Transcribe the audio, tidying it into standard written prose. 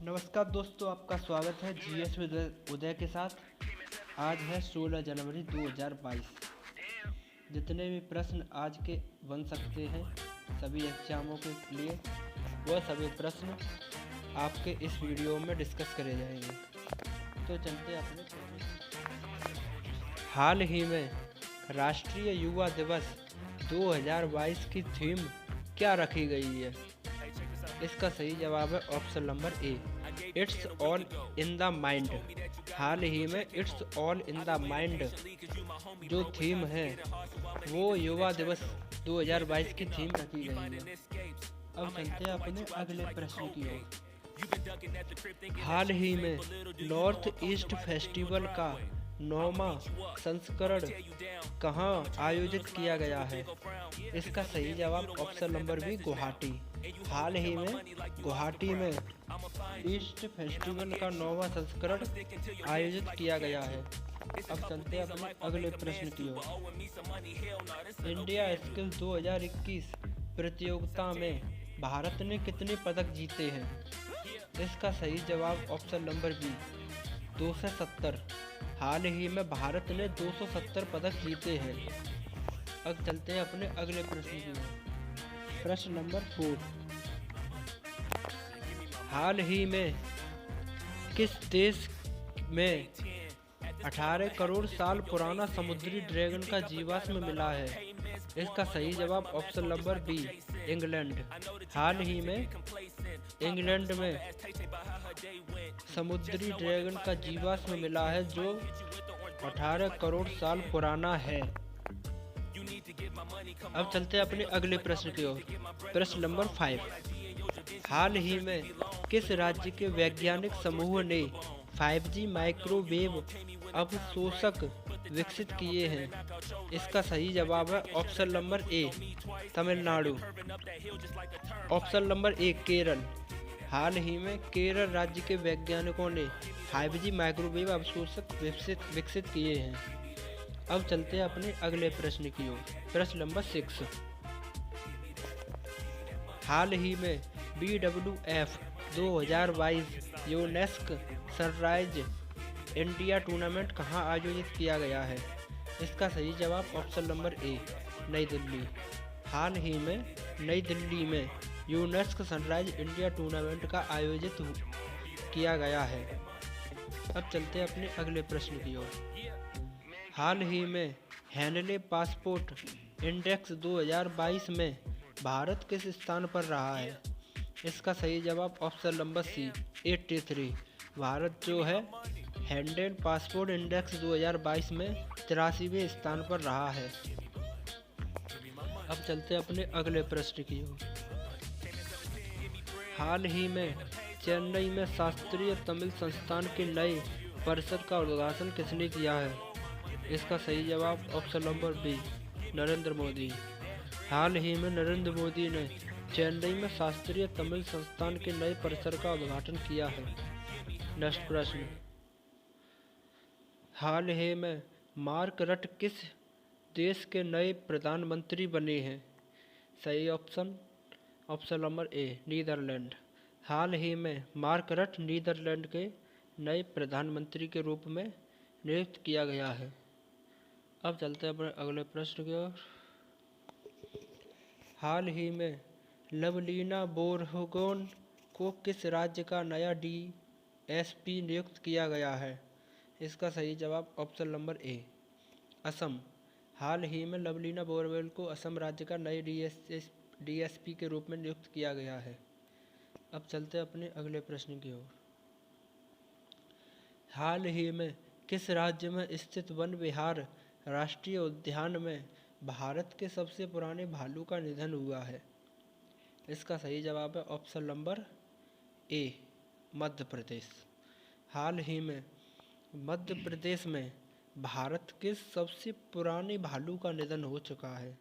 नमस्कार दोस्तों, आपका स्वागत है जीएस उदय के साथ। आज है 16 जनवरी 2022। जितने भी प्रश्न आज के बन सकते हैं सभी एग्जामों के लिए, वह सभी प्रश्न आपके इस वीडियो में डिस्कस करे जाएंगे। तो चलते अपने हाल ही में राष्ट्रीय युवा दिवस 2022 की थीम क्या रखी गई है? इसका सही जवाब है option number A, it's all in the mind. हाल ही में it's all in the mind जो थीम है वो युवा दिवस 2022 की थीम रखी गई है। अब चलते हैं अपने अगले प्रश्न की ओर। हाल ही में नॉर्थ ईस्ट फेस्टिवल का 9वां संस्करण कहाँ आयोजित किया गया है? इसका सही जवाब ऑप्शन नंबर बी, गुवाहाटी। हाल ही में गुवाहाटी में ईस्ट फेस्टिवल का 9वां संस्करण आयोजित किया गया है। अब चलते हैं अपने अगले प्रश्न की ओर। इंडिया स्किल 2021 प्रतियोगिता में भारत ने कितने पदक जीते हैं? इसका सही जवाब ऑप्शन नंबर बी, 270। हाल ही में भारत ने 270 पदक जीते हैं। अब चलते हैं अपने अगले प्रश्न की ओर। प्रश्न नंबर 4। हाल ही में किस देश में 18 करोड़ साल पुराना समुद्री ड्रैगन का जीवाश्म मिला है? इसका सही जवाब ऑप्शन नंबर बी, इंग्लैंड। हाल ही में इंग्लैंड में समुद्री ड्रैगन का जीवाश्म मिला है जो 18 करोड़ साल पुराना है। अब चलते हैं अपने अगले प्रश्न की ओर। प्रश्न नंबर 5। हाल ही में किस राज्य के वैज्ञानिक समूह ने 5G माइक्रोवेव अवशोषक विकसित किए हैं? इसका सही जवाब है option number A, Tamil Nadu. Option number A, Kerala. हाल ही में केरल राज्य के वैज्ञानिकों ने 5G माइक्रोवेव अवशोषक विकसित किए हैं। अब चलते हैं अपने अगले प्रश्न की ओर। प्रश्न नंबर 6। हाल ही में BWF 2022 UNESCO sunrise India tournament कहाँ आयोजित किया गया है? इसका सही जवाब ऑप्शन नंबर ए, नई दिल्ली। हाल ही में नई दिल्ली में यूनेस्को सनराइज इंडिया टूर्नामेंट का आयोजित किया गया है। अब चलते हैं अपने अगले प्रश्न की ओर। हाल ही में हेनले पासपोर्ट इंडेक्स 2022 में भारत किस स्थान पर रहा है? इसका सही जवाब ऑप्शन नंबर सी, 83। भारत जो है हेनले पासपोर्ट इंडेक्स 2022 में 83वें स्थान पर रहा है। अब चलते हैं अपने अगले प्रश्न की ओर। हाल ही में चेन्नई में शास्त्रीय तमिल संस्थान के नए परिसर का उद्घाटन किसने किया है? इसका सही जवाब option number B, Narendra Modi. हाल ही में नरेंद्र मोदी ने चेन्नई में शास्त्रीय तमिल संस्थान के नए परिसर का उद्घाटन किया है। नेक्स्ट प्रश्न। हाल ही में मार्क रट किस देश के नए प्रधानमंत्री बने हैं? सही ऑप्शन नंबर ए, नीदरलैंड। हाल ही में मार्क रट नीदरलैंड के नए प्रधानमंत्री के रूप में नियुक्त किया गया है। अब चलते हैं अपने अगले प्रश्न की ओर। हाल ही में लवलीना बोरगोहेन को किस राज्य का नया DSP नियुक्त किया गया है? इसका सही जवाब ऑप्शन नंबर ए, असम। हाल ही में लवलीना बोरगोहेन को असम राज्य का नए DSP के रूप में नियुक्त किया गया है। अब चलते हैं अपने अगले प्रश्न की ओर। हाल ही में किस राज्य में स्थित वन विहार राष्ट्रीय उद्यान में भारत के सबसे पुराने भालू का निधन हुआ है? इसका सही जवाब है ऑप्शन नंबर ए, मध्य प्रदेश। हाल ही में मध्य प्रदेश में भारत के सबसे पुराने भालू का निधन हो चुका है।